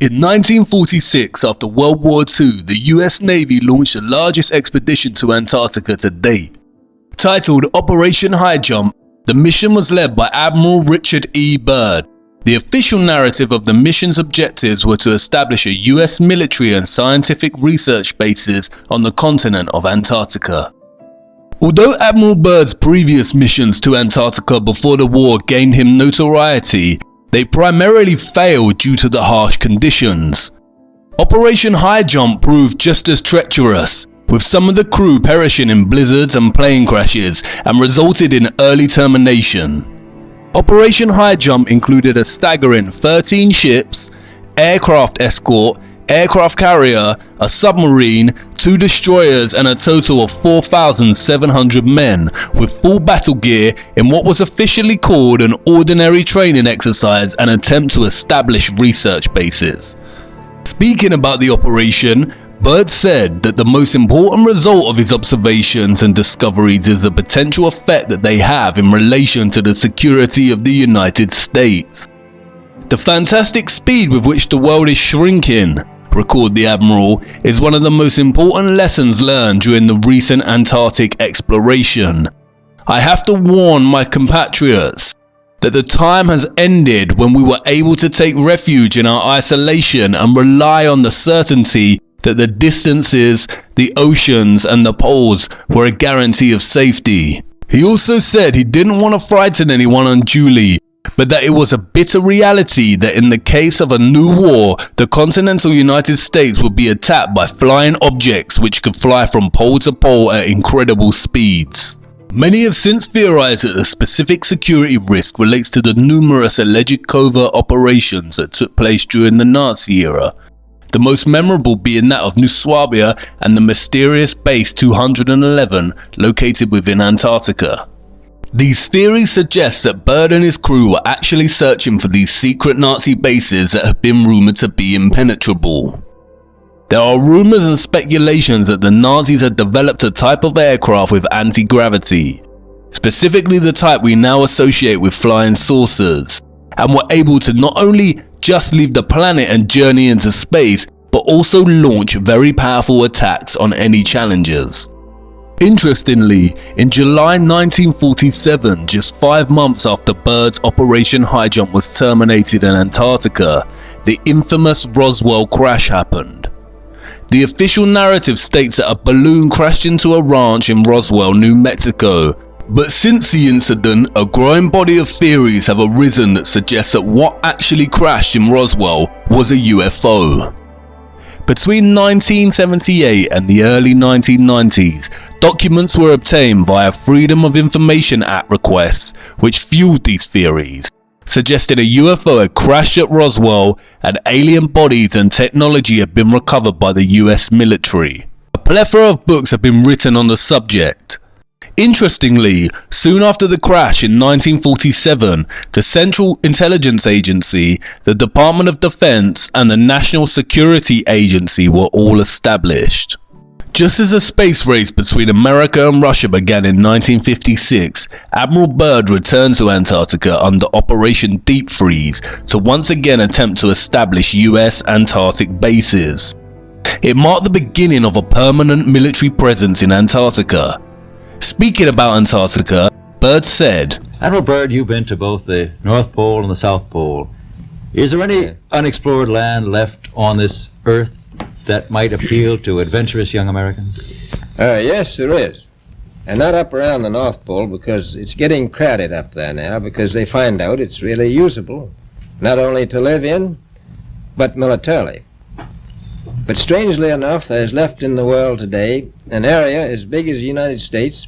In 1946, after World War II, the US Navy launched the largest expedition to Antarctica to date. Titled Operation High Jump, the mission was led by Admiral Richard E. Byrd. The official narrative of the mission's objectives were to establish a US military and scientific research bases on the continent of Antarctica. Although Admiral Byrd's previous missions to Antarctica before the war gained him notoriety, they primarily failed due to the harsh conditions. Operation High Jump proved just as treacherous, with some of the crew perishing in blizzards and plane crashes, and resulted in early termination. Operation High Jump included a staggering 13 ships, aircraft escort, aircraft carrier, a submarine, 2 destroyers and a total of 4,700 men with full battle gear in what was officially called an ordinary training exercise and attempt to establish research bases. Speaking about the operation, Byrd said that the most important result of his observations and discoveries is the potential effect that they have in relation to the security of the United States. The fantastic speed with which the world is shrinking, recorded the Admiral, is one of the most important lessons learned during the recent Antarctic exploration. I have to warn my compatriots that the time has ended when we were able to take refuge in our isolation and rely on the certainty that the distances, the oceans and the poles were a guarantee of safety. He also said he didn't want to frighten anyone unduly, but that it was a bitter reality that in the case of a new war, the continental United States would be attacked by flying objects which could fly from pole to pole at incredible speeds. Many have since theorized that the specific security risk relates to the numerous alleged covert operations that took place during the Nazi era, the most memorable being that of New Swabia and the mysterious Base 211 located within Antarctica. These theories suggest that Byrd and his crew were actually searching for these secret Nazi bases that have been rumored to be impenetrable. There are rumors and speculations that the Nazis had developed a type of aircraft with anti-gravity, specifically the type we now associate with flying saucers, and were able to not only just leave the planet and journey into space, but also launch very powerful attacks on any challengers. Interestingly, in July 1947, just 5 months after Byrd's Operation High Jump was terminated in Antarctica, the infamous Roswell crash happened. The official narrative states that a balloon crashed into a ranch in Roswell, New Mexico, but since the incident, a growing body of theories have arisen that suggest that what actually crashed in Roswell was a UFO. Between 1978 and the early 1990s, documents were obtained via Freedom of Information Act requests which fueled these theories, suggesting a UFO had crashed at Roswell and alien bodies and technology had been recovered by the US military. A plethora of books have been written on the subject. Interestingly, soon after the crash in 1947, the Central Intelligence Agency, the Department of Defense and the National Security Agency were all established. Just as a space race between America and Russia began in 1956, Admiral Byrd returned to Antarctica under Operation Deep Freeze to once again attempt to establish US Antarctic bases. It marked the beginning of a permanent military presence in Antarctica. Speaking about Antarctica, Byrd said, Admiral Byrd, you've been to both the North Pole and the South Pole. Is there any unexplored land left on this Earth that might appeal to adventurous young Americans? Yes, there is. And not up around the North Pole, because it's getting crowded up there now, because they find out it's really usable, not only to live in, but militarily. But strangely enough, there's left in the world today an area as big as the United States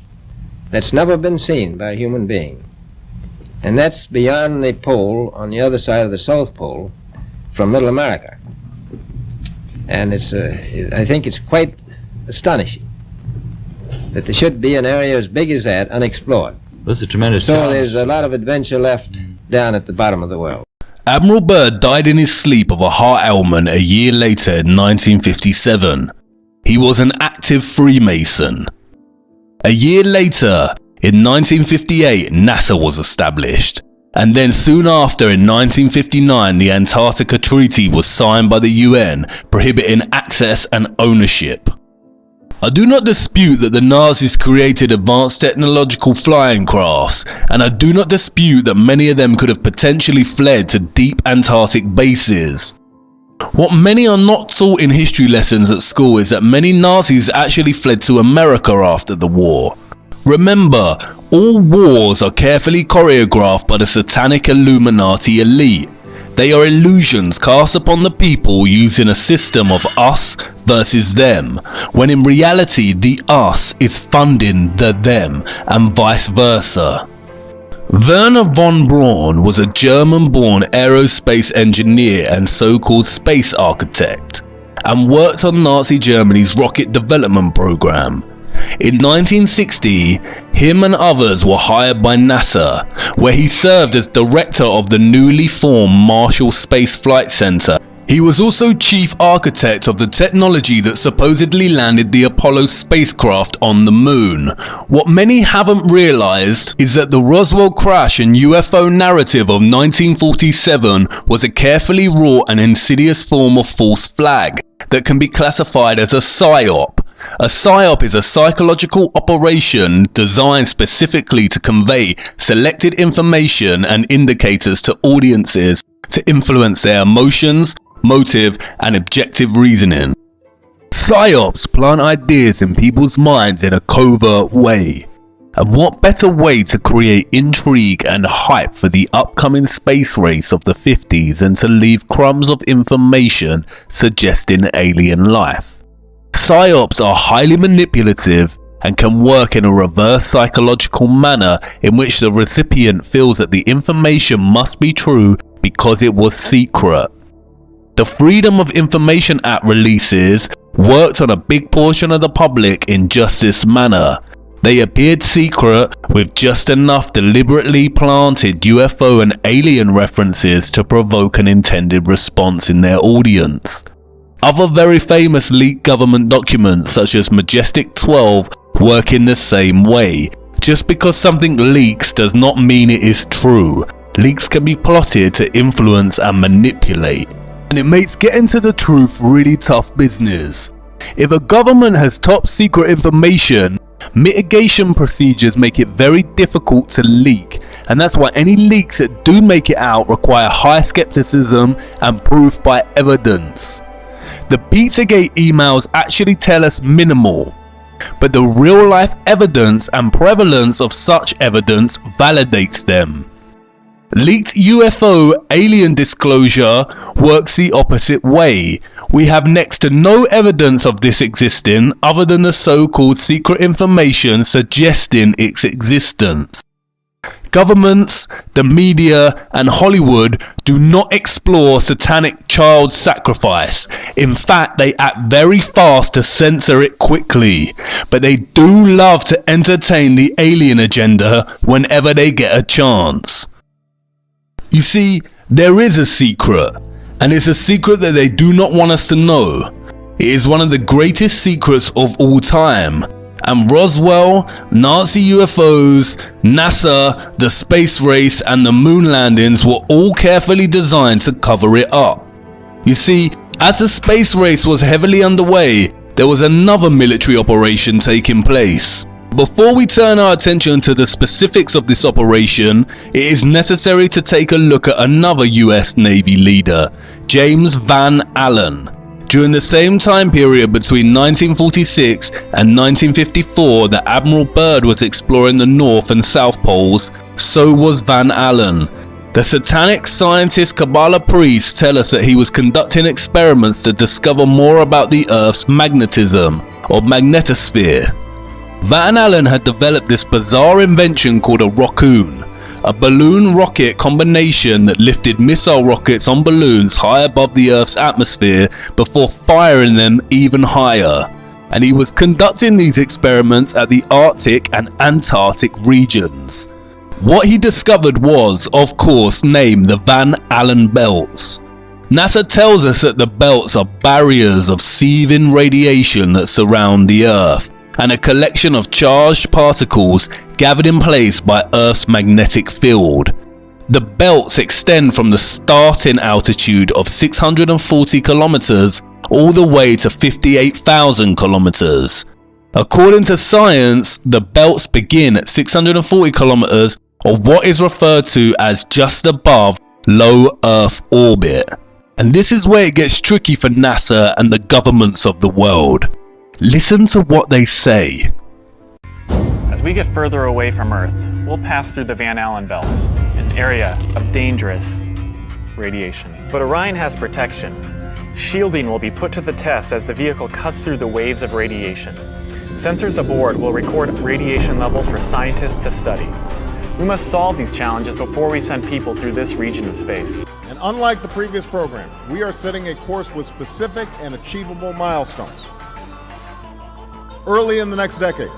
that's never been seen by a human being. And that's beyond the pole on the other side of the South Pole from Middle America. And I think it's quite astonishing that there should be an area as big as that unexplored. That's a tremendous So challenge. there's a lot of adventure left down at the bottom of the world. Admiral Byrd died in his sleep of a heart ailment a year later in 1957. He was an active Freemason. A year later, in 1958, NASA was established. And then soon after, in 1959, the Antarctica Treaty was signed by the UN, prohibiting access and ownership. I do not dispute that the Nazis created advanced technological flying crafts, and I do not dispute that many of them could have potentially fled to deep Antarctic bases. What many are not taught in history lessons at school is that many Nazis actually fled to America after the war. Remember, all wars are carefully choreographed by the satanic Illuminati elite. They are illusions cast upon the people using a system of us versus them, when in reality the us is funding the them, and vice versa. Werner von Braun was a German-born aerospace engineer and so-called space architect, and worked on Nazi Germany's rocket development program. In 1960, him and others were hired by NASA, where he served as director of the newly formed Marshall Space Flight Center. He was also chief architect of the technology that supposedly landed the Apollo spacecraft on the moon. What many haven't realized is that the Roswell crash and UFO narrative of 1947 was a carefully wrought and insidious form of false flag that can be classified as a PSYOP. A PSYOP is a psychological operation designed specifically to convey selected information and indicators to audiences to influence their emotions, motive, and objective reasoning. PSYOPs plant ideas in people's minds in a covert way. And what better way to create intrigue and hype for the upcoming space race of the 50s than to leave crumbs of information suggesting alien life? PSYOPs are highly manipulative and can work in a reverse psychological manner in which the recipient feels that the information must be true because it was secret. The Freedom of Information Act releases worked on a big portion of the public in just this manner. They appeared secret with just enough deliberately planted UFO and alien references to provoke an intended response in their audience. Other very famous leaked government documents such as Majestic 12 work in the same way. Just because something leaks does not mean it is true. Leaks can be plotted to influence and manipulate. And it makes getting to the truth really tough business. If a government has top secret information, mitigation procedures make it very difficult to leak, and that's why any leaks that do make it out require high skepticism and proof by evidence. The Pizzagate emails actually tell us minimal, but the real life evidence and prevalence of such evidence validates them. Leaked UFO alien disclosure works the opposite way. We have next to no evidence of this existing other than the so-called secret information suggesting its existence. Governments, the media, and Hollywood do not explore satanic child sacrifice. In fact, they act very fast to censor it quickly. But they do love to entertain the alien agenda whenever they get a chance. You see, there is a secret, and it's a secret that they do not want us to know. It is one of the greatest secrets of all time. And Roswell, Nazi UFOs, NASA, the space race, and the moon landings were all carefully designed to cover it up. You see, as the space race was heavily underway, there was another military operation taking place. Before we turn our attention to the specifics of this operation, it is necessary to take a look at another US Navy leader, James Van Allen. During the same time period between 1946 and 1954 that Admiral Byrd was exploring the North and South Poles, so was Van Allen. The satanic scientist Kabbalah priests tell us that he was conducting experiments to discover more about the Earth's magnetism, or magnetosphere. Van Allen had developed this bizarre invention called a rockoon, a balloon rocket combination that lifted missile rockets on balloons high above the Earth's atmosphere before firing them even higher. And he was conducting these experiments at the Arctic and Antarctic regions. What he discovered was, of course, named the Van Allen belts. NASA tells us that the belts are barriers of seething radiation that surround the Earth, and a collection of charged particles gathered in place by Earth's magnetic field. The belts extend from the starting altitude of 640 kilometers all the way to 58,000 kilometers. According to science, the belts begin at 640 kilometers, or what is referred to as just above low Earth orbit. And this is where it gets tricky for NASA and the governments of the world. Listen to what they say. As we get further away from Earth, we'll pass through the Van Allen belts, an area of dangerous radiation. But Orion has protection. Shielding will be put to the test as the vehicle cuts through the waves of radiation. Sensors aboard will record radiation levels for scientists to study. We must solve these challenges before we send people through this region of space. And unlike the previous program, we are setting a course with specific and achievable milestones. Early in the next decade,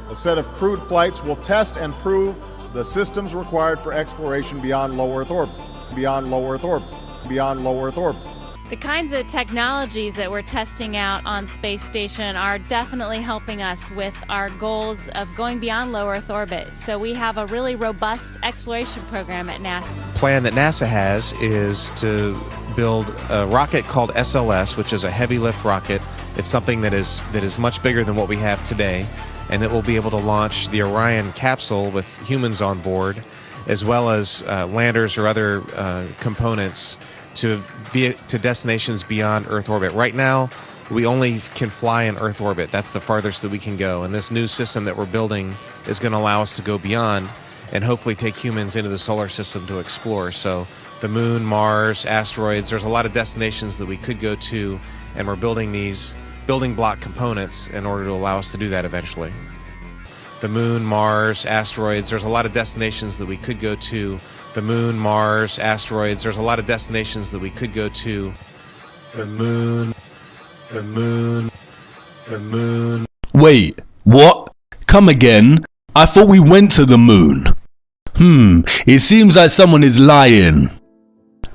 a set of crewed flights will test and prove the systems required for exploration beyond low Earth orbit, beyond low Earth orbit, beyond low Earth orbit. The kinds of technologies that we're testing out on Space Station are definitely helping us with our goals of going beyond low Earth orbit. So we have a really robust exploration program at NASA. The plan that NASA has is to build a rocket called SLS, which is a heavy lift rocket. It's something that is much bigger than what we have today, and it will be able to launch the Orion capsule with humans on board, as well as landers or other components to destinations beyond Earth orbit. Right now, we only can fly in Earth orbit. That's the farthest that we can go. And this new system that we're building is going to allow us to go beyond and hopefully take humans into the solar system to explore. So the moon, Mars, asteroids, there's a lot of destinations that we could go to, and we're building these building block components in order to allow us to do that eventually. The moon, Mars, asteroids, there's a lot of destinations that we could go to. The moon, Mars, asteroids, there's a lot of destinations that we could go to. The moon, the moon, the moon. Wait, what? Come again? I thought we went to the moon. It seems like someone is lying.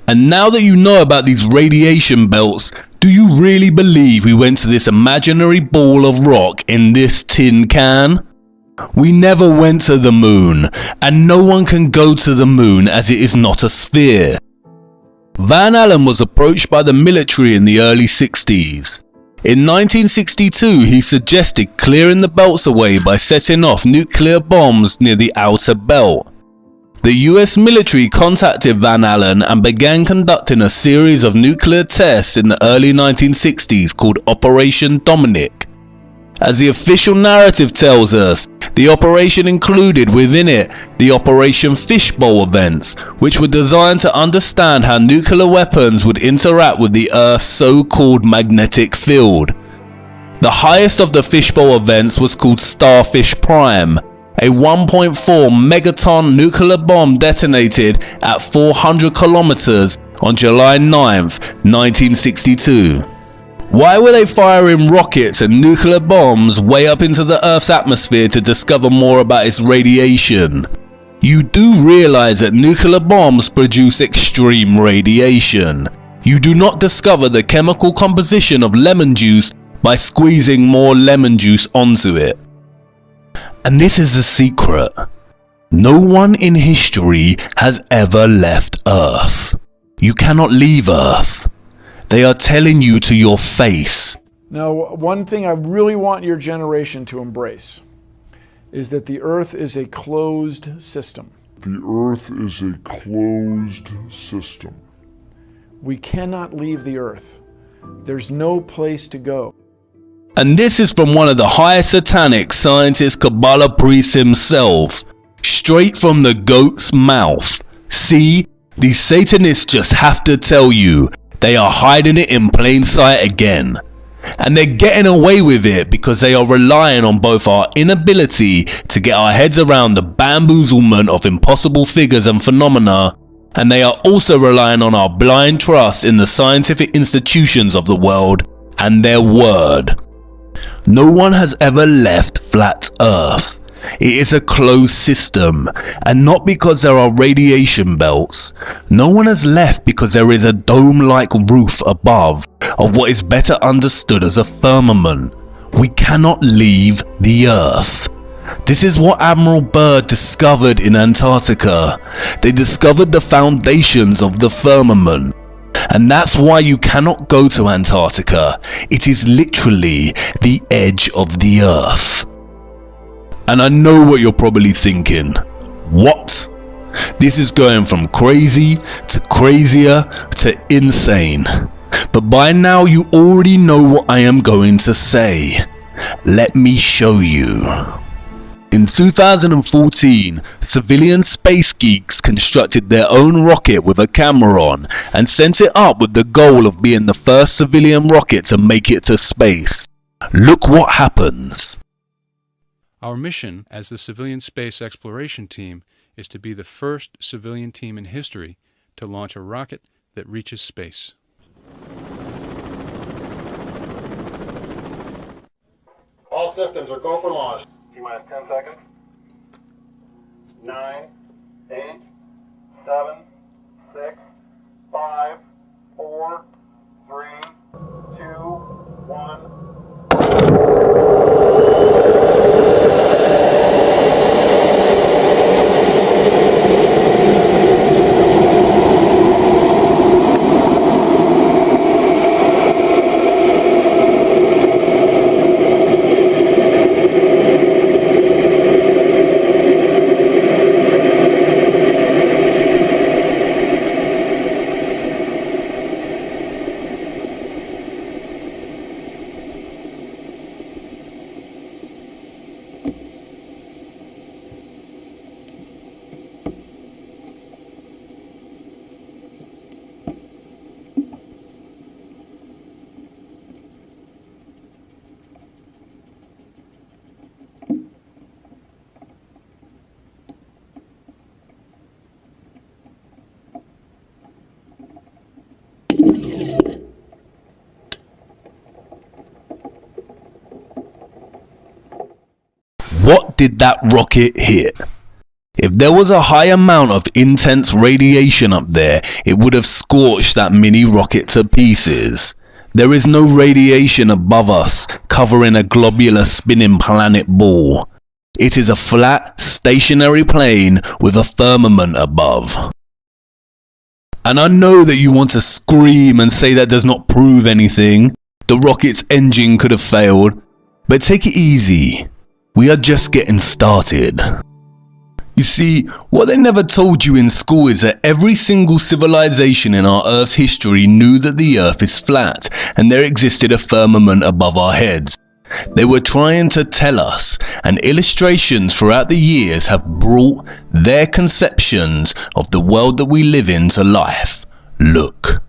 And now that you know about these radiation belts, do you really believe we went to this imaginary ball of rock in this tin can? We never went to the moon, and no one can go to the moon as it is not a sphere. Van Allen was approached by the military in the early 60s. In 1962, he suggested clearing the belts away by setting off nuclear bombs near the outer belt. The US military contacted Van Allen and began conducting a series of nuclear tests in the early 1960s called Operation Dominic. As the official narrative tells us, the operation included within it the Operation Fishbowl events, which were designed to understand how nuclear weapons would interact with the Earth's so-called magnetic field. The highest of the Fishbowl events was called Starfish Prime, a 1.4 megaton nuclear bomb detonated at 400 kilometers on July 9th, 1962. Why were they firing rockets and nuclear bombs way up into the Earth's atmosphere to discover more about its radiation? You do realize that nuclear bombs produce extreme radiation. You do not discover the chemical composition of lemon juice by squeezing more lemon juice onto it. And this is the secret. No one in history has ever left Earth. You cannot leave Earth. They are telling you to your face. Now, one thing I really want your generation to embrace is that the Earth is a closed system. The Earth is a closed system. We cannot leave the Earth. There's no place to go. And this is from one of the highest satanic scientist Kabbalah priests himself, straight from the goat's mouth. See, these Satanists just have to tell you, they are hiding it in plain sight again. And they're getting away with it because they are relying on both our inability to get our heads around the bamboozlement of impossible figures and phenomena, and they are also relying on our blind trust in the scientific institutions of the world and their word. No one has ever left flat Earth. It is a closed system, and not because there are radiation belts. No one has left because there is a dome-like roof above of what is better understood as a firmament. We cannot leave the Earth. This is what Admiral Byrd discovered in Antarctica. They discovered the foundations of the firmament. And that's why you cannot go to Antarctica. It is literally the edge of the earth. And I know what you're probably thinking. What? This is going from crazy to crazier to insane. But by now you already know what I am going to say. Let me show you. In 2014, civilian space geeks constructed their own rocket with a camera on and sent it up with the goal of being the first civilian rocket to make it to space. Look what happens. Our mission as the Civilian Space Exploration Team is to be the first civilian team in history to launch a rocket that reaches space. All systems are go for launch. T-minus 10 seconds. 9, 8, 7, 6, 5, 4, 3, 2, 1. What did that rocket hit? If there was a high amount of intense radiation up there, it would have scorched that mini rocket to pieces. There is no radiation above us, covering a globular spinning planet ball. It is a flat, stationary plane with a firmament above. And I know that you want to scream and say that does not prove anything. The rocket's engine could have failed. But take it easy. We are just getting started. You see, what they never told you in school is that every single civilization in our Earth's history knew that the Earth is flat and there existed a firmament above our heads. They were trying to tell us, and illustrations throughout the years have brought their conceptions of the world that we live in to life. Look.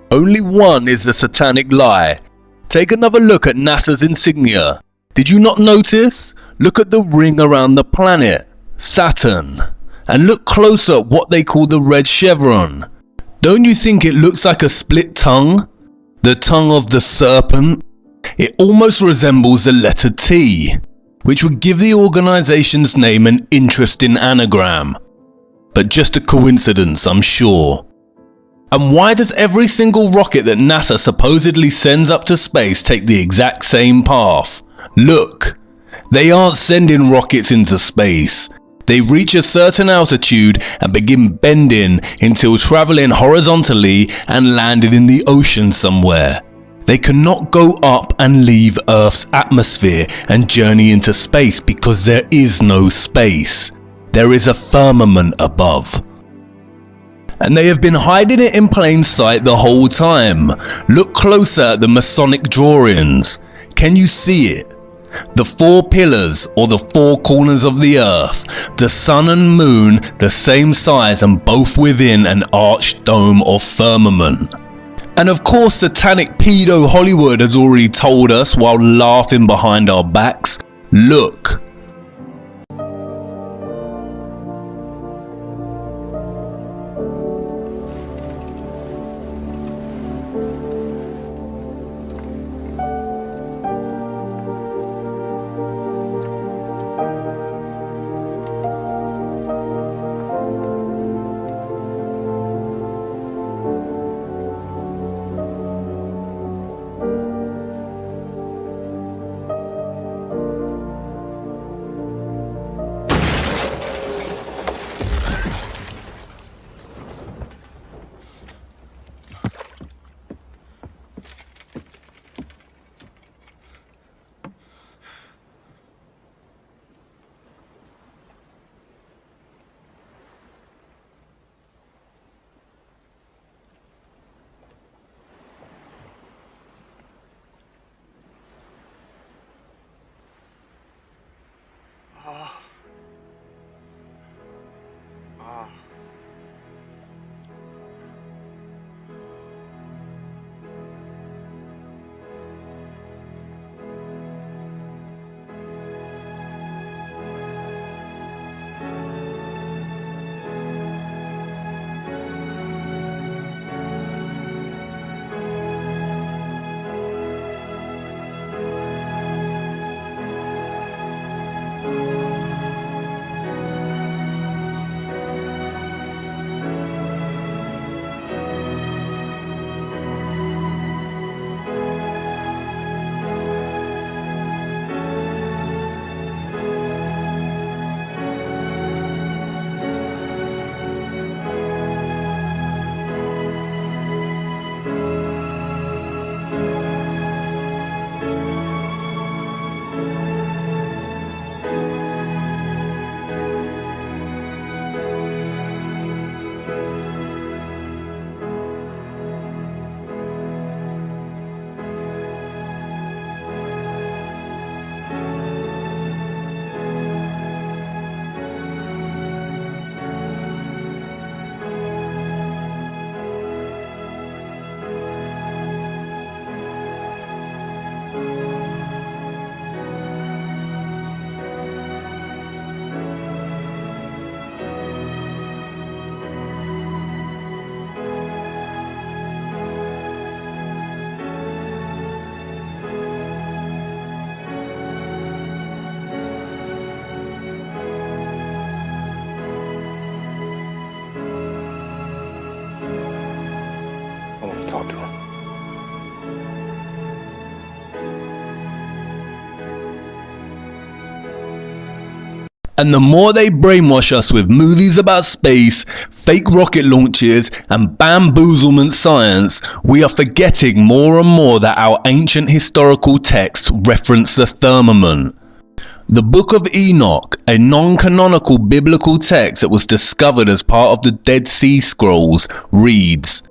Only one is the satanic lie. Take another look at NASA's insignia. Did you not notice? Look at the ring around the planet, Saturn. And look closer at what they call the red chevron. Don't you think it looks like a split tongue? The tongue of the serpent? It almost resembles the letter T, which would give the organization's name an interesting anagram. But just a coincidence, I'm sure. And why does every single rocket that NASA supposedly sends up to space take the exact same path? Look, they aren't sending rockets into space. They reach a certain altitude and begin bending until traveling horizontally and landed in the ocean somewhere. They cannot go up and leave Earth's atmosphere and journey into space because there is no space. There is a firmament above. And they have been hiding it in plain sight the whole time. Look closer at the Masonic drawings. Can you see it? The 4 pillars, or the 4 corners of the earth, the sun and moon the same size and both within an arched dome or firmament. And of course satanic pedo Hollywood has already told us while laughing behind our backs, look. Talk to him. And the more they brainwash us with movies about space, fake rocket launches and bamboozlement science, we are forgetting more and more that our ancient historical texts reference the firmament. The Book of Enoch, a non-canonical biblical text that was discovered as part of the Dead Sea Scrolls, reads,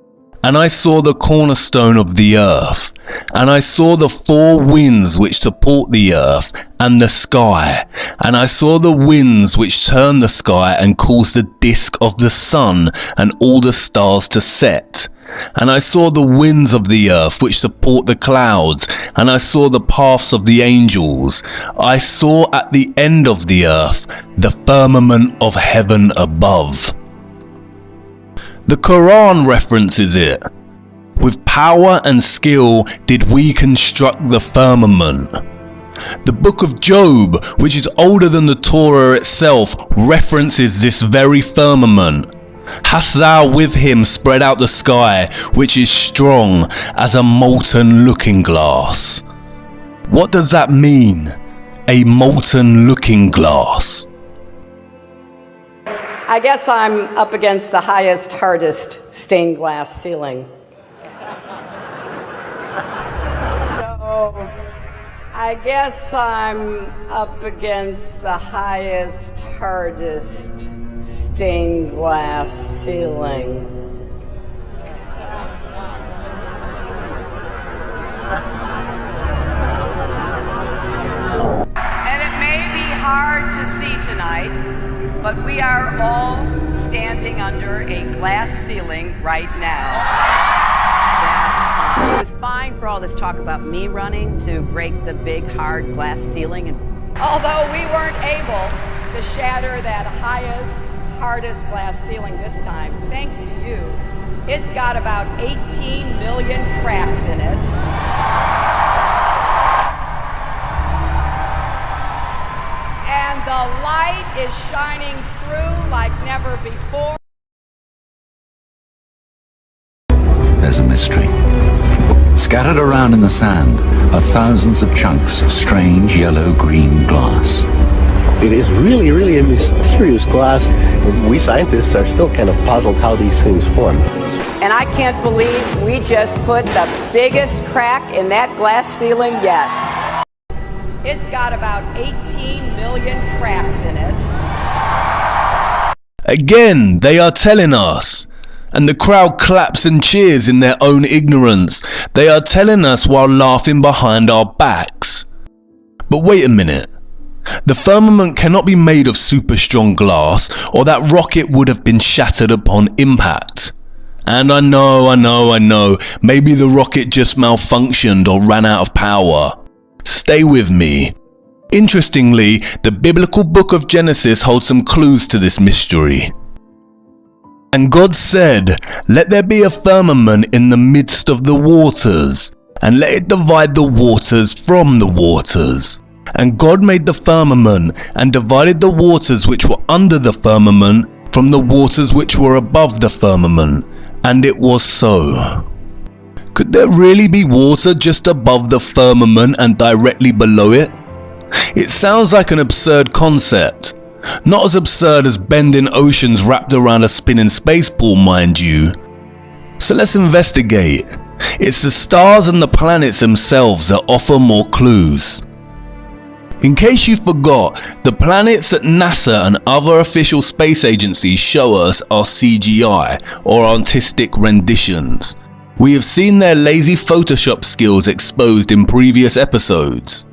"And I saw the cornerstone of the earth, and I saw the 4 winds which support the earth, and the sky, and I saw the winds which turn the sky and cause the disk of the sun and all the stars to set. And I saw the winds of the earth which support the clouds, and I saw the paths of the angels. I saw at the end of the earth the firmament of heaven above." The Quran references it. "With power and skill did we construct the firmament." The Book of Job, which is older than the Torah itself, references this very firmament. "Hast thou with him spread out the sky, which is strong as a molten looking glass?" What does that mean? A molten looking glass. I guess I'm up against the highest, hardest stained glass ceiling. So I guess I'm up against the highest, hardest stained glass ceiling. And it may be hard to see tonight, but we are all standing under a glass ceiling right now. It was fine for all this talk about me running to break the big, hard glass ceiling. Although we weren't able to shatter that highest, hardest glass ceiling this time, thanks to you, it's got about 18 million cracks in it. And the light is shining through like never before. There's a mystery. Scattered around in the sand are thousands of chunks of strange yellow-green glass. It is really, really a mysterious glass. We scientists are still kind of puzzled how these things form. And I can't believe we just put the biggest crack in that glass ceiling yet. It's got about 18 million cracks in it. Again, they are telling us. And the crowd claps and cheers in their own ignorance. They are telling us while laughing behind our backs. But wait a minute. The firmament cannot be made of super strong glass, or that rocket would have been shattered upon impact. And I know, maybe the rocket just malfunctioned or ran out of power. Stay with me. Interestingly, the biblical book of Genesis holds some clues to this mystery. And God said, "Let there be a firmament in the midst of the waters, and let it divide the waters from the waters. And God made the firmament, and divided the waters which were under the firmament from the waters which were above the firmament. And it was so." Could there really be water just above the firmament and directly below it? It sounds like an absurd concept. Not as absurd as bending oceans wrapped around a spinning space ball, mind you. So let's investigate. It's the stars and the planets themselves that offer more clues. In case you forgot, the planets that NASA and other official space agencies show us are CGI, or artistic renditions. We have seen their lazy Photoshop skills exposed in previous episodes.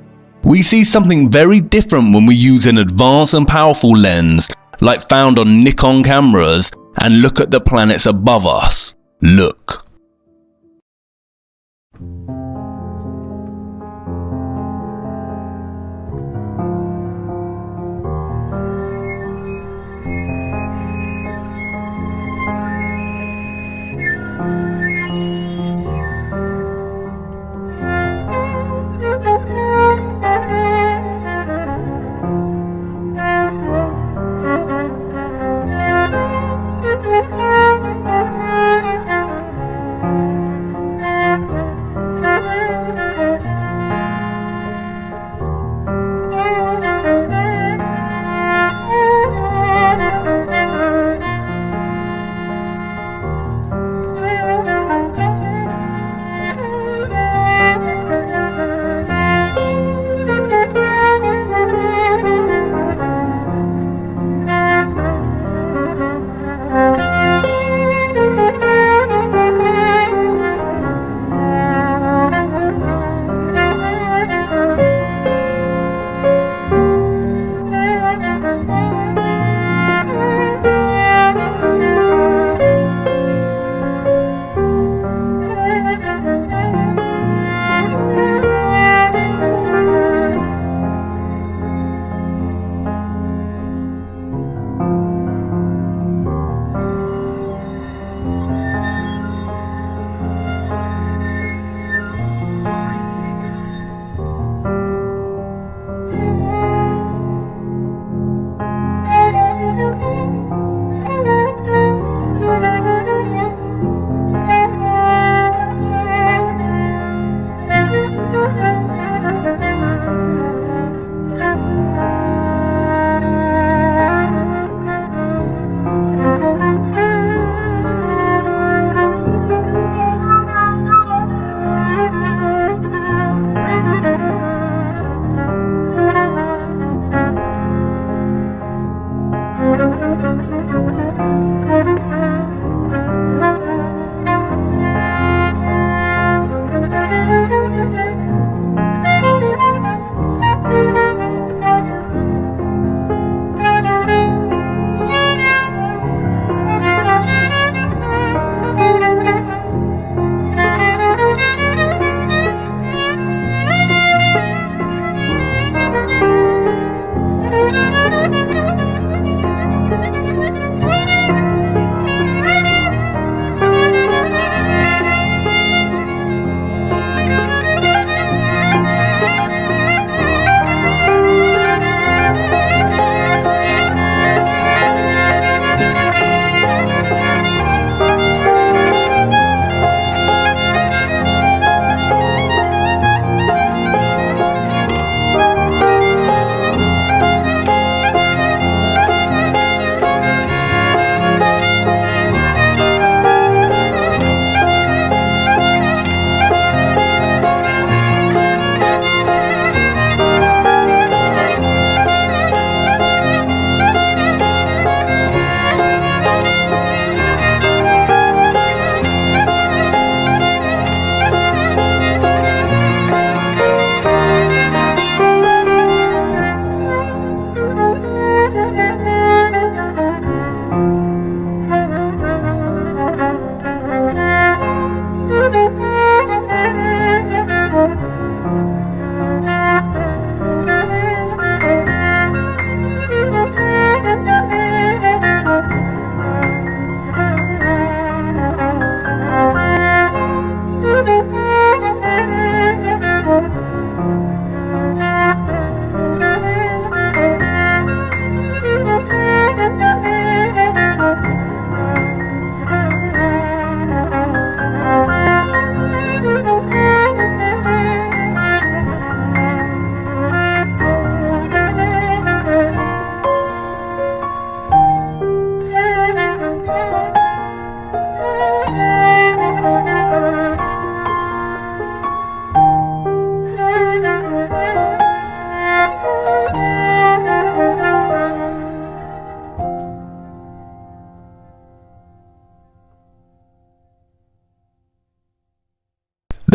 We see something very different when we use an advanced and powerful lens, like found on Nikon cameras, and look at the planets above us. Look.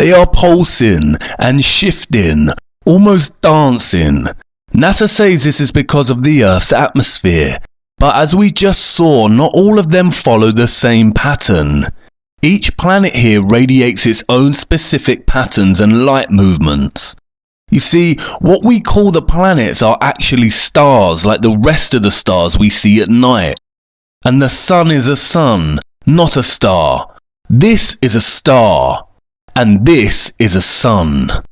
They are pulsing and shifting, almost dancing. NASA says this is because of the Earth's atmosphere, but as we just saw, not all of them follow the same pattern. Each planet here radiates its own specific patterns and light movements. You see, what we call the planets are actually stars like the rest of the stars we see at night. And the sun is a sun, not a star. This is a star, and this is a sun.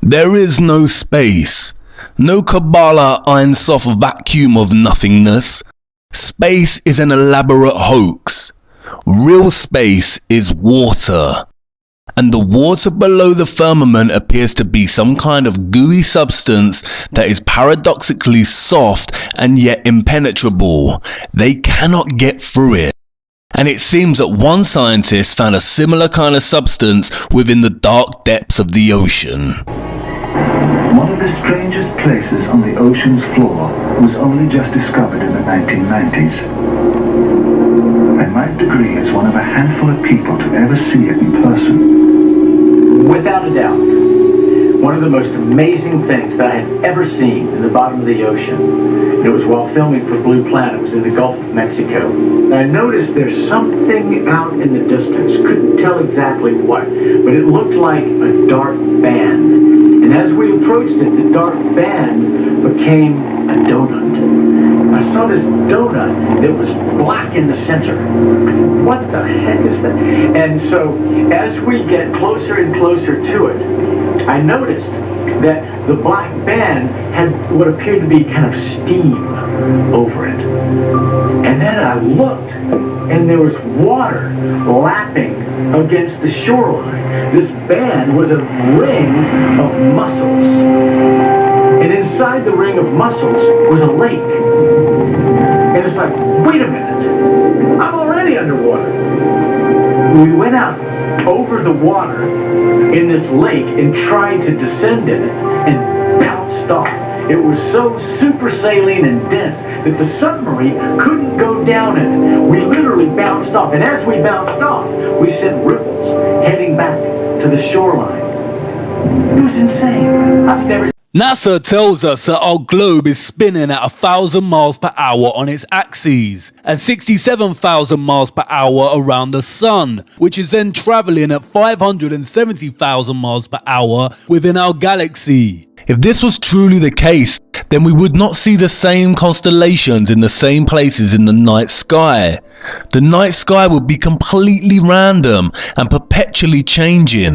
There is no space, no Kabbalah Ein Sof vacuum of nothingness. Space is an elaborate hoax. Real space is water. And the water below the firmament appears to be some kind of gooey substance that is paradoxically soft and yet impenetrable. They cannot get through it. And it seems that one scientist found a similar kind of substance within the dark depths of the ocean. One of the strangest places on the ocean's floor was only just discovered in the 1990s. I might agree as one of a handful of people to ever see it in person. Without a doubt, one of the most amazing things that I had ever seen in the bottom of the ocean. It was while filming for Blue Planet. It was in the Gulf of Mexico. I noticed there's something out in the distance. Couldn't tell exactly what, but it looked like a dark band. And as we approached it, the dark band became a donut. I saw this donut that was black in the center. What the heck is that? And so as we get closer and closer to it, I noticed that the black band had what appeared to be kind of steam over it. And then I looked, and there was water lapping against the shoreline. This band was a ring of mussels. And inside the ring of mussels was a lake. And it's like, wait a minute, I'm already underwater. We went out over the water in this lake and tried to descend in it and bounced off. It was so super saline and dense that the submarine couldn't go down in it. We literally bounced off, and as we bounced off, we sent ripples heading back to the shoreline. It was insane. I've never... NASA tells us that our globe is spinning at 1,000 miles per hour on its axes and 67,000 miles per hour around the sun, which is then traveling at 570,000 miles per hour within our galaxy. If this was truly the case, then we would not see the same constellations in the same places in the night sky. The night sky would be completely random and perpetually changing.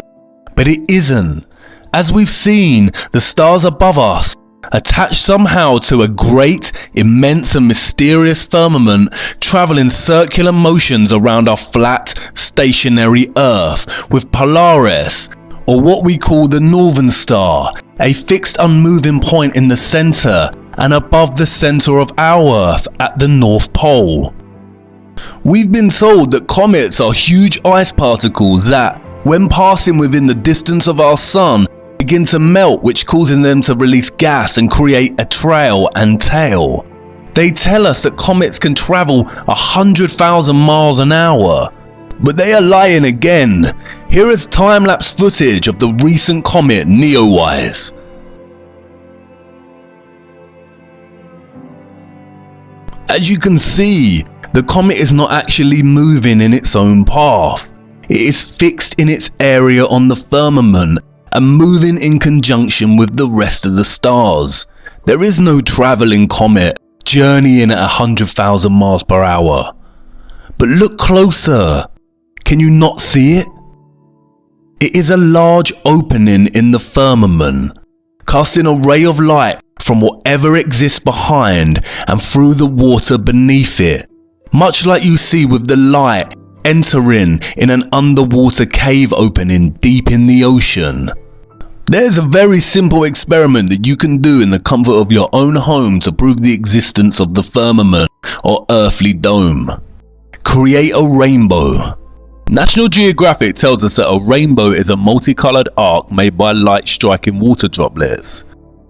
But it isn't. As we've seen, the stars above us, attached somehow to a great, immense and mysterious firmament, travel in circular motions around our flat, stationary Earth, with Polaris, or what we call the Northern Star, a fixed unmoving point in the center and above the center of our Earth at the North Pole. We've been told that comets are huge ice particles that, when passing within the distance of our sun, begin to melt, which causes them to release gas and create a trail and tail. They tell us that comets can travel 100,000 miles an hour. But they are lying again. Here is time-lapse footage of the recent comet Neowise. As you can see, the comet is not actually moving in its own path. It is fixed in its area on the firmament and moving in conjunction with the rest of the stars. There is no travelling comet journeying at 100,000 miles per hour. But look closer. Can you not see it? It is a large opening in the firmament, casting a ray of light from whatever exists behind and through the water beneath it, much like you see with the light entering in an underwater cave opening deep in the ocean. There's a very simple experiment that you can do in the comfort of your own home to prove the existence of the firmament or earthly dome. Create a rainbow. National Geographic tells us that a rainbow is a multicolored arc made by light striking water droplets.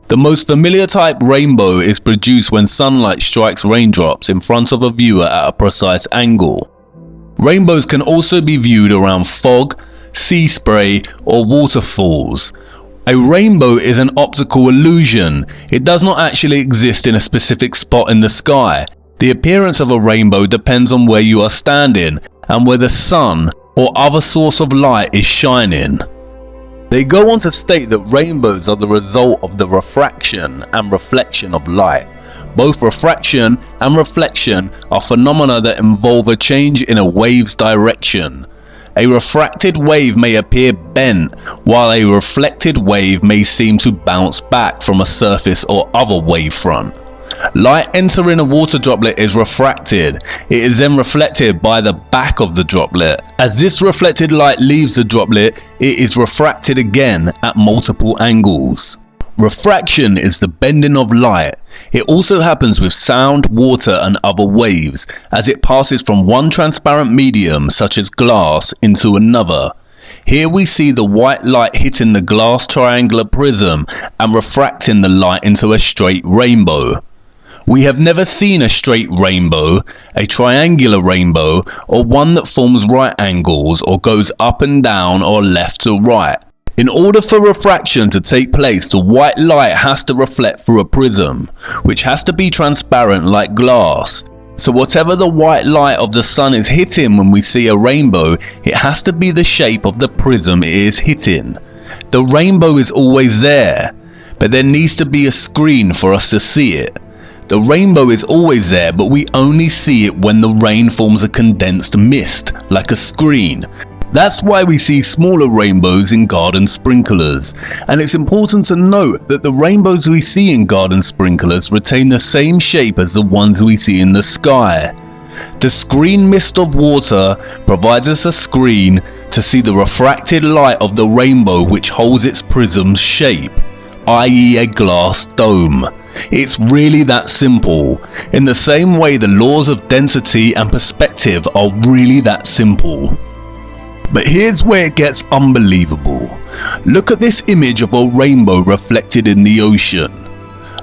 The most familiar type rainbow is produced when sunlight strikes raindrops in front of a viewer at a precise angle. Rainbows can also be viewed around fog, sea spray or waterfalls. A rainbow is an optical illusion. It does not actually exist in a specific spot in the sky. The appearance of a rainbow depends on where you are standing and where the sun or other source of light is shining. They go on to state that rainbows are the result of the refraction and reflection of light. Both refraction and reflection are phenomena that involve a change in a wave's direction. A refracted wave may appear bent, while a reflected wave may seem to bounce back from a surface or other wavefront. Light entering a water droplet is refracted. It is then reflected by the back of the droplet. As this reflected light leaves the droplet, it is refracted again at multiple angles. Refraction is the bending of light. It also happens with sound, water and other waves, as it passes from one transparent medium such as glass into another. Here we see the white light hitting the glass triangular prism and refracting the light into a straight rainbow. We have never seen a straight rainbow, a triangular rainbow, or one that forms right angles or goes up and down or left to right. In order for refraction to take place, the white light has to reflect through a prism, which has to be transparent like glass. So whatever the white light of the sun is hitting when we see a rainbow, it has to be the shape of the prism it is hitting. The rainbow is always there, but there needs to be a screen for us to see it. The rainbow is always there, but we only see it when the rain forms a condensed mist, like a screen. That's why we see smaller rainbows in garden sprinklers, and it's important to note that the rainbows we see in garden sprinklers retain the same shape as the ones we see in the sky. The screen mist of water provides us a screen to see the refracted light of the rainbow, which holds its prism's shape, i.e. a glass dome. It's really that simple. In the same way, the laws of density and perspective are really that simple. But here's where it gets unbelievable. Look at this image of a rainbow reflected in the ocean.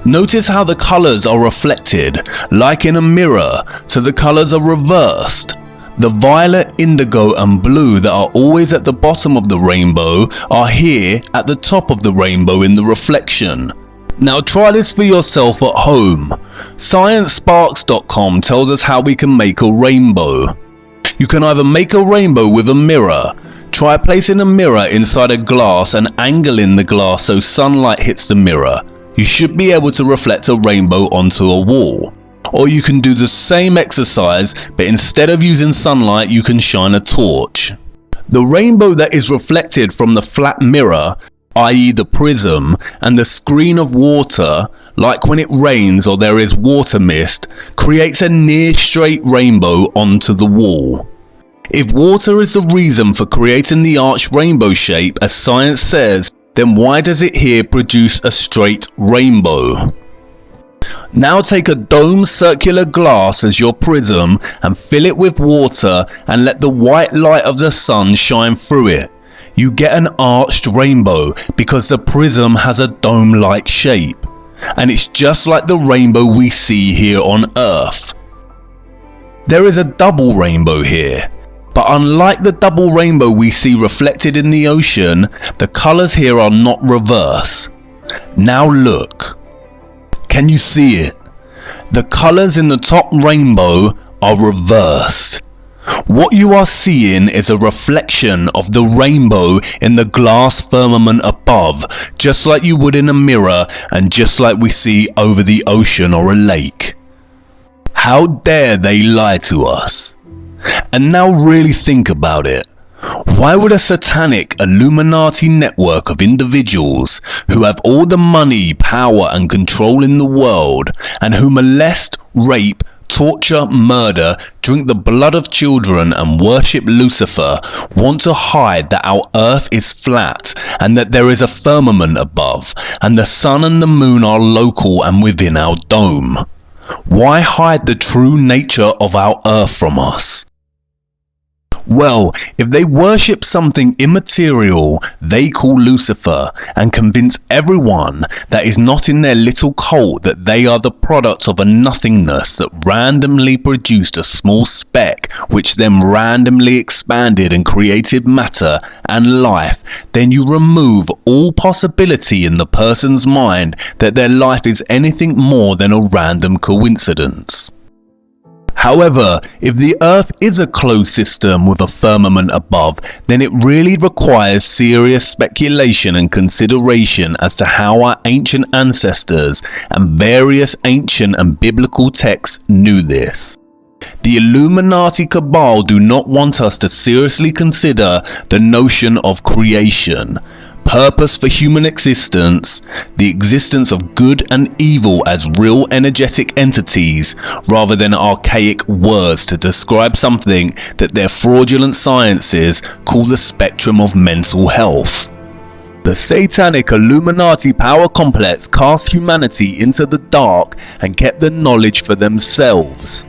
Notice how the colors are reflected, like in a mirror, so the colors are reversed. The violet, indigo and blue that are always at the bottom of the rainbow are here at the top of the rainbow in the reflection. Now try this for yourself at home. ScienceSparks.com tells us how we can make a rainbow. You can either make a rainbow with a mirror. Try placing a mirror inside a glass and angling the glass so sunlight hits the mirror. You should be able to reflect a rainbow onto a wall. Or you can do the same exercise, but instead of using sunlight, you can shine a torch. The rainbow that is reflected from the flat mirror, i.e. the prism, and the screen of water, like when it rains or there is water mist, creates a near straight rainbow onto the wall. If water is the reason for creating the arched rainbow shape, as science says, then why does it here produce a straight rainbow? Now take a dome circular glass as your prism and fill it with water and let the white light of the sun shine through it. You get an arched rainbow because the prism has a dome-like shape. And it's just like the rainbow we see here on Earth. There is a double rainbow here, but unlike the double rainbow we see reflected in the ocean, the colors here are not reverse. Now look. Can you see it? The colors in the top rainbow are reversed. What you are seeing is a reflection of the rainbow in the glass firmament above, just like you would in a mirror and just like we see over the ocean or a lake. How dare they lie to us? And now really think about it. Why would a satanic Illuminati network of individuals who have all the money, power and control in the world, and who molest, rape, torture, murder, drink the blood of children and worship Lucifer, want to hide that our earth is flat and that there is a firmament above and the sun and the moon are local and within our dome? Why hide the true nature of our earth from us? Well, if they worship something immaterial they call Lucifer and convince everyone that is not in their little cult that they are the product of a nothingness that randomly produced a small speck which then randomly expanded and created matter and life, then you remove all possibility in the person's mind that their life is anything more than a random coincidence. However, if the Earth is a closed system with a firmament above, then it really requires serious speculation and consideration as to how our ancient ancestors and various ancient and biblical texts knew this. The Illuminati cabal do not want us to seriously consider the notion of creation, purpose for human existence, the existence of good and evil as real energetic entities rather than archaic words to describe something that their fraudulent sciences call the spectrum of mental health. The satanic Illuminati power complex cast humanity into the dark and kept the knowledge for themselves.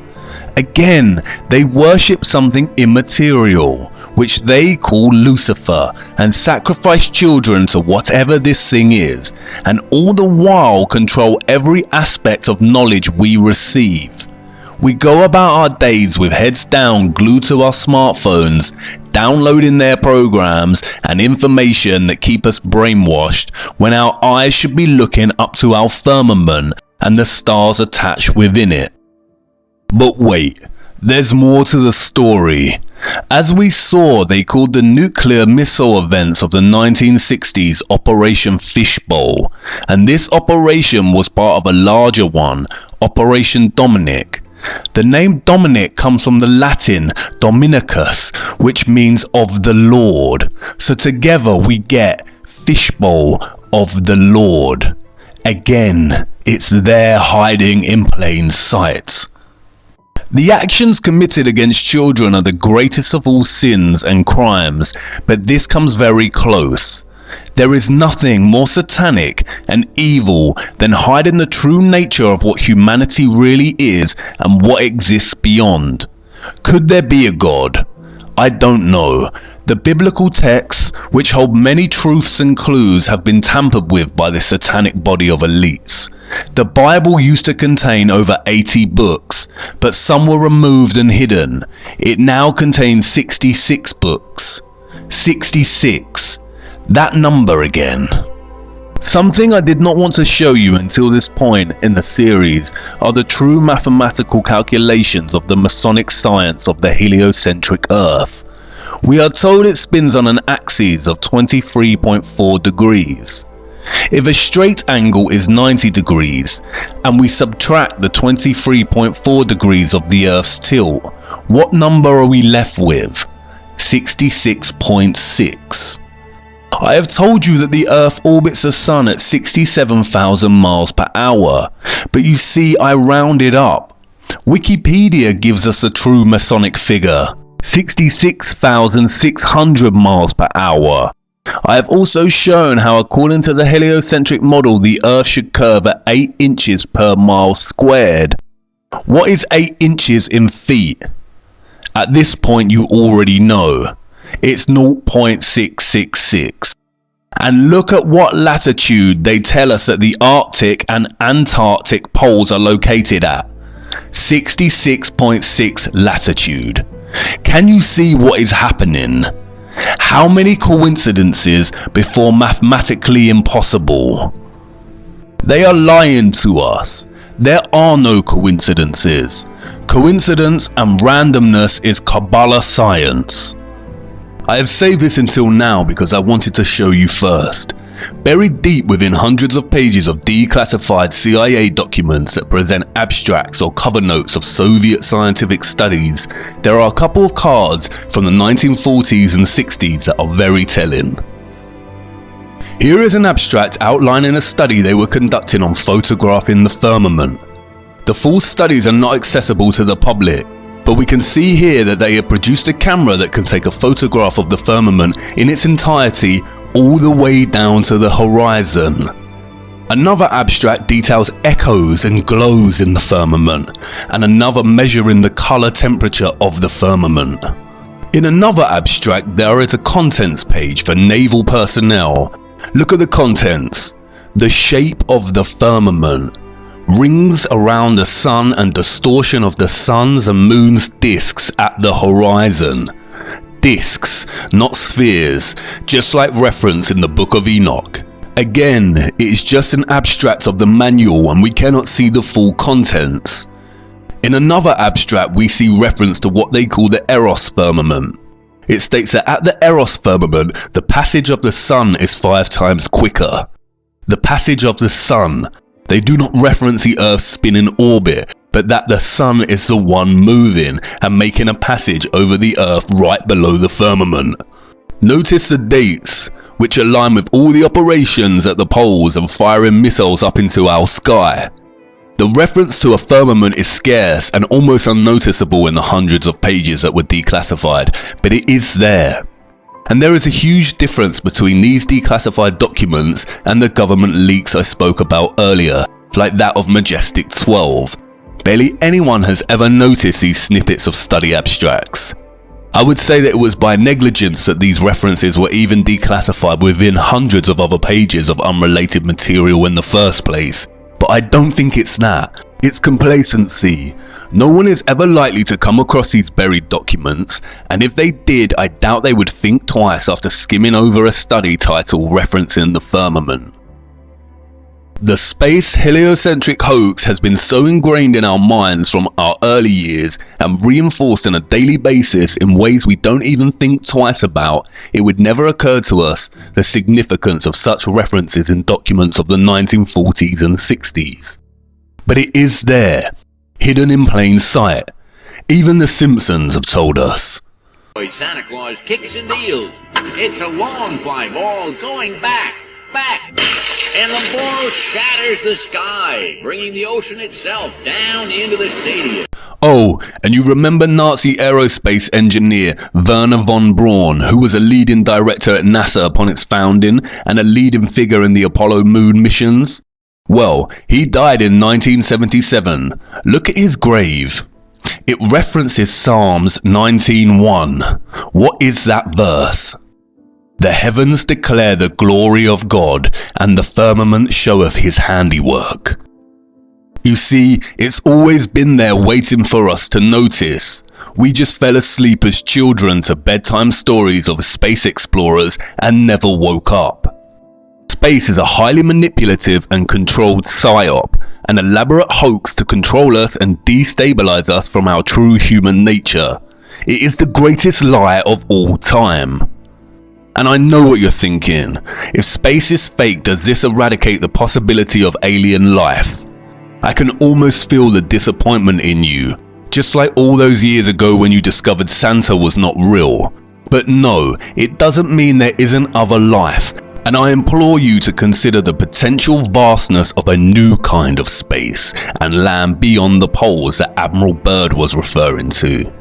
Again, they worship something immaterial, which they call Lucifer, and sacrifice children to whatever this thing is, and all the while control every aspect of knowledge we receive. We go about our days with heads down, glued to our smartphones, downloading their programs and information that keep us brainwashed, when our eyes should be looking up to our firmament and the stars attached within it. But wait, there's more to the story. As we saw, they called the nuclear missile events of the 1960s Operation Fishbowl, and this operation was part of a larger one, Operation Dominic. The name Dominic comes from the Latin Dominicus, which means of the Lord. So together we get Fishbowl of the Lord. Again, it's there hiding in plain sight. The actions committed against children are the greatest of all sins and crimes, but this comes very close. There is nothing more satanic and evil than hiding the true nature of what humanity really is and what exists beyond. Could there be a God? I don't know. The biblical texts, which hold many truths and clues, have been tampered with by the satanic body of elites. The Bible used to contain over 80 books, but some were removed and hidden. It now contains 66 books. 66. That number again. Something I did not want to show you until this point in the series are the true mathematical calculations of the Masonic science of the heliocentric Earth. We are told it spins on an axis of 23.4 degrees. If a straight angle is 90 degrees and we subtract the 23.4 degrees of the Earth's tilt, what number are we left with? 66.6. I have told you that the Earth orbits the Sun at 67,000 miles per hour, but you see I rounded up. Wikipedia gives us a true Masonic figure, 66,600 miles per hour. I have also shown how according to the heliocentric model the Earth should curve at 8 inches per mile squared. What is 8 inches in feet? At this point you already know. It's 0.666. And look at what latitude they tell us that the Arctic and Antarctic poles are located at. 66.6 latitude. Can you see what is happening? How many coincidences before mathematically impossible? They are lying to us. There are no coincidences. Coincidence and randomness is Kabbalah science. I have saved this until now because I wanted to show you first. Buried deep within hundreds of pages of declassified CIA documents that present abstracts or cover notes of Soviet scientific studies, there are a couple of cards from the 1940s and 60s that are very telling. Here is an abstract outlining a study they were conducting on photographing the firmament. The full studies are not accessible to the public, but we can see here that they have produced a camera that can take a photograph of the firmament in its entirety all the way down to the horizon. Another abstract details echoes and glows in the firmament, and another measuring the color temperature of the firmament. In another abstract there is a contents page for naval personnel. Look at the contents. The shape of the firmament. Rings around the sun and distortion of the sun's and moon's disks at the horizon. Disks, not spheres, just like reference in the Book of Enoch. Again, it is just an abstract of the manual and we cannot see the full contents. In another abstract we see reference to what they call the Eros firmament. It states that at the Eros firmament the passage of the sun is 5 times quicker. The passage of the sun. They do not reference the Earth's spinning orbit, but that the sun is the one moving and making a passage over the earth right below the firmament. Notice the dates, which align with all the operations at the poles and firing missiles up into our sky. The reference to a firmament is scarce and almost unnoticeable in the hundreds of pages that were declassified, but it is there. And there is a huge difference between these declassified documents and the government leaks I spoke about earlier, like that of Majestic 12. Barely anyone has ever noticed these snippets of study abstracts. I would say that it was by negligence that these references were even declassified within hundreds of other pages of unrelated material in the first place. But I don't think it's that. It's complacency. No one is ever likely to come across these buried documents, and if they did, I doubt they would think twice after skimming over a study title referencing the firmament. The space heliocentric hoax has been so ingrained in our minds from our early years and reinforced on a daily basis in ways we don't even think twice about, it would never occur to us the significance of such references in documents of the 1940s and 60s. But it is there, hidden in plain sight. Even the Simpsons have told us. Santa Claus kicks and deals. It's a long fly ball going back, and the ball shatters the sky, bringing the ocean itself down into the stadium. Oh, and you remember Nazi aerospace engineer Werner von Braun, who was a leading director at NASA upon its founding and a leading figure in the Apollo moon missions? Well, he died in 1977. Look at his grave. It references Psalms 19:1. What is that verse? The heavens declare the glory of God, and the firmament showeth his handiwork. You see, it's always been there waiting for us to notice. We just fell asleep as children to bedtime stories of space explorers and never woke up. Space is a highly manipulative and controlled psyop, an elaborate hoax to control us and destabilize us from our true human nature. It is the greatest lie of all time. And I know what you're thinking. If space is fake, does this eradicate the possibility of alien life? I can almost feel the disappointment in you, just like all those years ago when you discovered Santa was not real. But no, it doesn't mean there isn't other life, and I implore you to consider the potential vastness of a new kind of space and land beyond the poles that Admiral Byrd was referring to.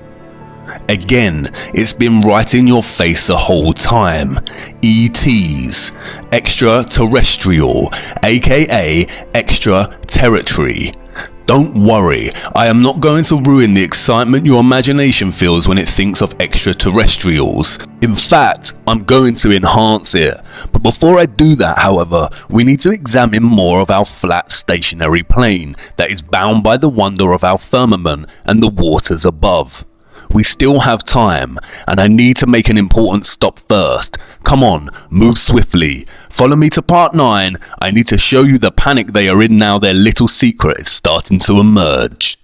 Again, it's been right in your face the whole time. ETs, extraterrestrial, aka extraterritory. Don't worry, I am not going to ruin the excitement your imagination feels when it thinks of extraterrestrials. In fact, I'm going to enhance it. But before I do that, however, we need to examine more of our flat stationary plane that is bound by the wonder of our firmament and the waters above. We still have time, and I need to make an important stop first. Come on, move swiftly. Follow me to part 9. I need to show you the panic they are in now their little secret is starting to emerge.